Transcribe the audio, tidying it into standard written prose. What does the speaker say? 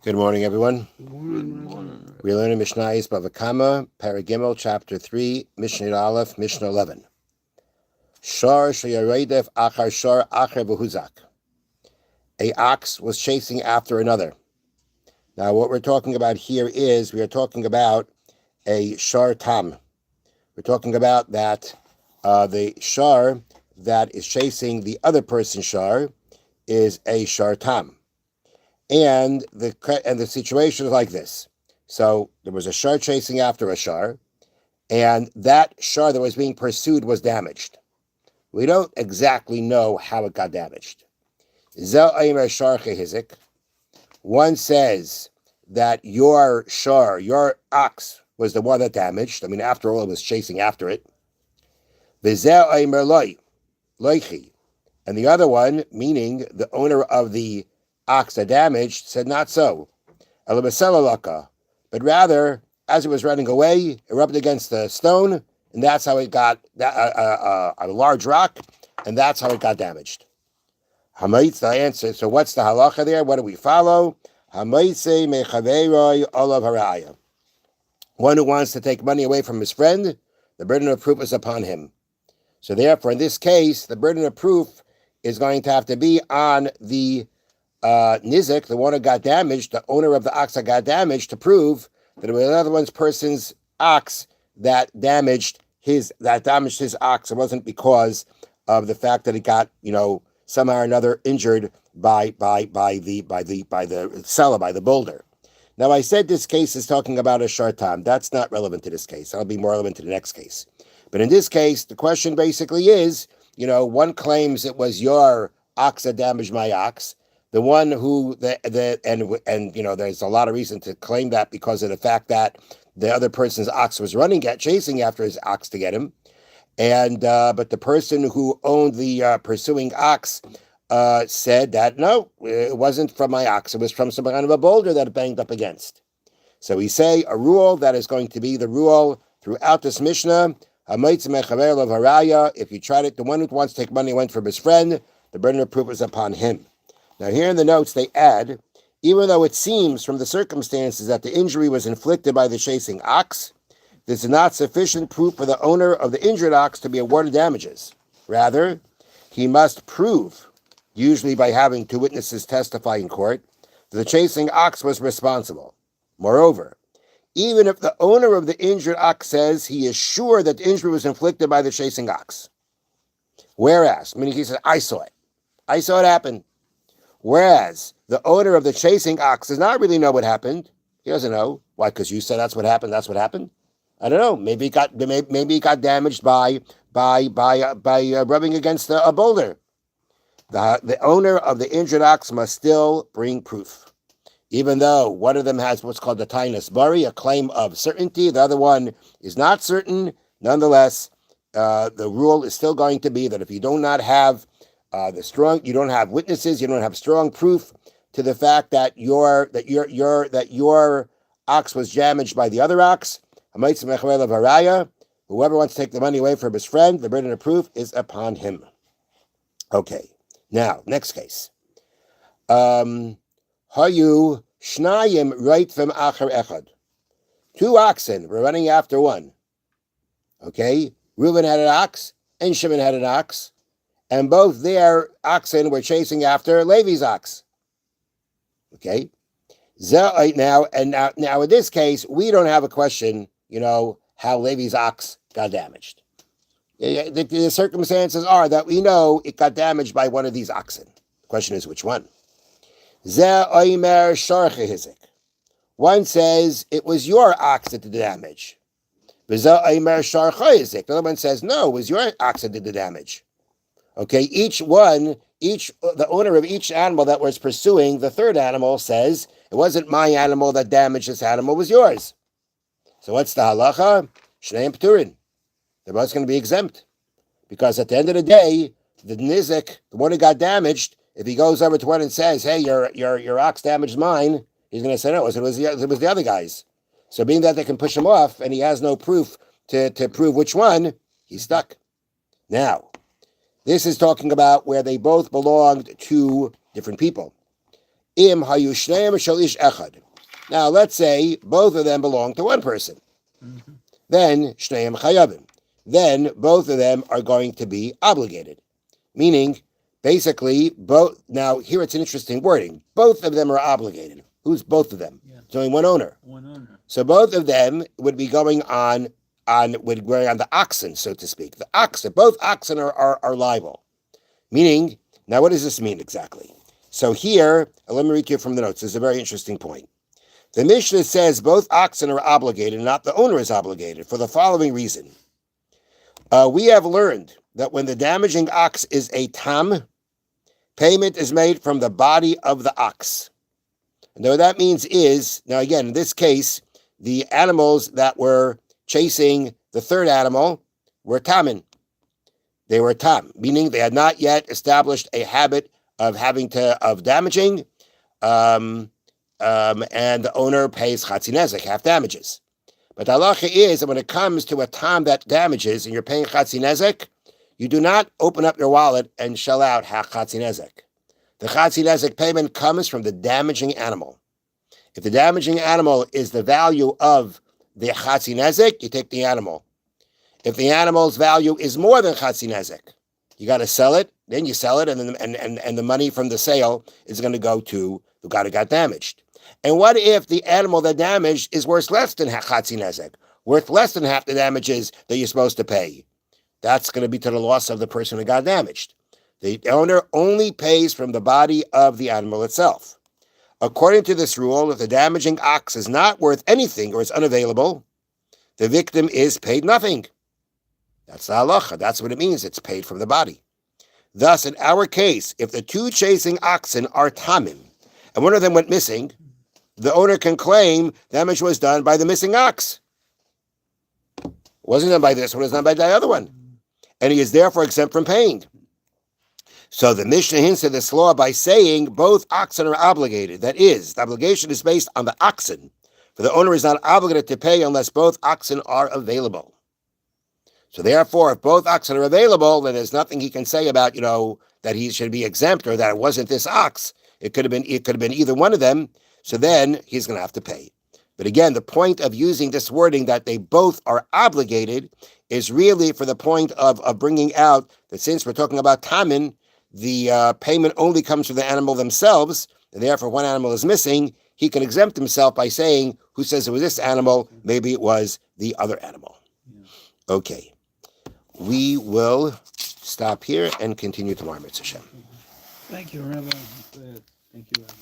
Good morning, everyone. Good morning. We're learning Mishna Bava Kamma, Paragimel, Chapter 3, Mishnah Aleph, Mishnah 11. Shar Shayaredef Achar Shar Achar V'Huzak. A ox was chasing after another. Now, what we're talking about here is we are talking about a shar tam. We're talking about that the shar that is chasing the other person's shar is a shar tam. And the situation is like this. So there was a shar chasing after a shar, and that shar that was being pursued was damaged. We don't exactly know how it got damaged. One says that your shar, your ox, was the one that damaged. I mean, after all, it was chasing after it. And the other one, meaning the owner of the ox that damaged, said not so. But rather, as it was running away, it rubbed against the stone, and that's how it got a large rock, and that's how it got damaged. Hamaitz, the answer. So what's the halacha there? What do we follow? Hamaitze mechaveroi olav haraya. One who wants to take money away from his friend, the burden of proof is upon him. So therefore, in this case, the burden of proof is going to have to be on the Nizik, the one who got damaged, the owner of the ox that got damaged, to prove that it was another person's ox that damaged his ox. It wasn't because of the fact that it got, somehow or another injured by the seller, by the boulder. Now, I said this case is talking about a shartam. That's not relevant to this case. That'll be more relevant to the next case. But in this case, the question basically is, one claims it was your ox that damaged my ox. The one who there's a lot of reason to claim that because of the fact that the other person's ox was chasing after his ox to get him, and but the person who owned the pursuing ox said that no, it wasn't from my ox; it was from some kind of a boulder that it banged up against. So we say a rule that is going to be the rule throughout this Mishnah. If you tried it, the one who wants to take money went from his friend. The burden of proof is upon him. Now, here in the notes, they add, even though it seems from the circumstances that the injury was inflicted by the chasing ox, this is not sufficient proof for the owner of the injured ox to be awarded damages. Rather, he must prove, usually by having two witnesses testify in court, that the chasing ox was responsible. Moreover, even if the owner of the injured ox says he is sure that the injury was inflicted by the chasing ox, whereas, meaning he says, I saw it happen. Whereas the owner of the chasing ox does not really know what happened. He doesn't know. Why? Because you said that's what happened. That's what happened. I don't know. Maybe it got damaged by rubbing against a boulder. The owner of the injured ox must still bring proof, even though one of them has what's called the tainus bari, a claim of certainty. The other one is not certain. Nonetheless, the rule is still going to be that if you do not have you don't have witnesses, you don't have strong proof to the fact that your ox was damaged by the other ox. Whoever wants to take the money away from his friend, the burden of proof is upon him. Okay, now next case. Hayu shnayim reitvim achar echad. Two oxen were running after one. Okay, Reuben had an ox and Shimon had an ox. And both their oxen were chasing after Levi's ox. Okay? Now in this case, we don't have a question, how Levi's ox got damaged. The circumstances are that we know it got damaged by one of these oxen. The question is which one? One says it was your ox that did the damage. The other one says, no, it was your ox that did the damage. Okay, the owner of each animal that was pursuing the third animal says, it wasn't my animal that damaged this animal, it was yours. So what's the halacha? Shneim p'turin. They're both going to be exempt. Because at the end of the day, the nizik, the one who got damaged, if he goes over to one and says, hey, your ox damaged mine, he's going to say, no, it was the other guy's. So being that they can push him off, and he has no proof to prove which one, he's stuck. Now, this is talking about where they both belonged to different people. Im hayu shneim shalish echad. Now let's say both of them belong to one person. Mm-hmm. Then shneim chayavim. Then both of them are going to be obligated. Meaning, basically, both. Now here it's an interesting wording. Both of them are obligated. Who's both of them? Yeah. It's only one owner. One owner. So both of them would be going on the oxen, so to speak. The oxen, both oxen are liable. Meaning, now what does this mean exactly? So here, let me read to you from the notes. This is a very interesting point. The Mishnah says both oxen are obligated, not the owner is obligated, for the following reason. We have learned that when the damaging ox is a tam, payment is made from the body of the ox. And what that means is, now again, in this case, the animals that were chasing the third animal were tamin. They were tam, meaning they had not yet established a habit of damaging, and the owner pays chatzi nezek, half damages. But the halacha is that when it comes to a tam that damages and you're paying chatzi nezek, you do not open up your wallet and shell out half chatzi nezek. The chatzi nezek payment comes from the damaging animal. If the damaging animal is the value of the chatzi nezek, you take the animal. If the animal's value is more than chatzi nezek, you got to sell it. Then you sell it, and the money from the sale is going to go to the guy who got damaged. And what if the animal that damaged is worth less than chatzi nezek, worth less than half the damages that you're supposed to pay? That's going to be to the loss of the person who got damaged. The owner only pays from the body of the animal itself. According to this rule, if the damaging ox is not worth anything or is unavailable, the victim is paid nothing. That's the halacha. That's what it means. It's paid from the body. Thus, in our case, if the two chasing oxen are tamim, and one of them went missing, the owner can claim damage was done by the missing ox. It wasn't done by this one, it was done by the other one. And he is therefore exempt from paying. So the Mishnah hints at this law by saying both oxen are obligated. That is, the obligation is based on the oxen, for the owner is not obligated to pay unless both oxen are available. So therefore, if both oxen are available, then there's nothing he can say about, that he should be exempt or that it wasn't this ox. It could have been either one of them. So then he's going to have to pay. But again, the point of using this wording that they both are obligated is really for the point of bringing out that since we're talking about tamin, the payment only comes from the animal themselves, and therefore one animal is missing, he can exempt himself by saying, who says it was this animal? Maybe it was the other animal. Okay. We will stop here and continue tomorrow, Mitzvah Hashem. Thank you, Rabbi. Thank you, Rabbi.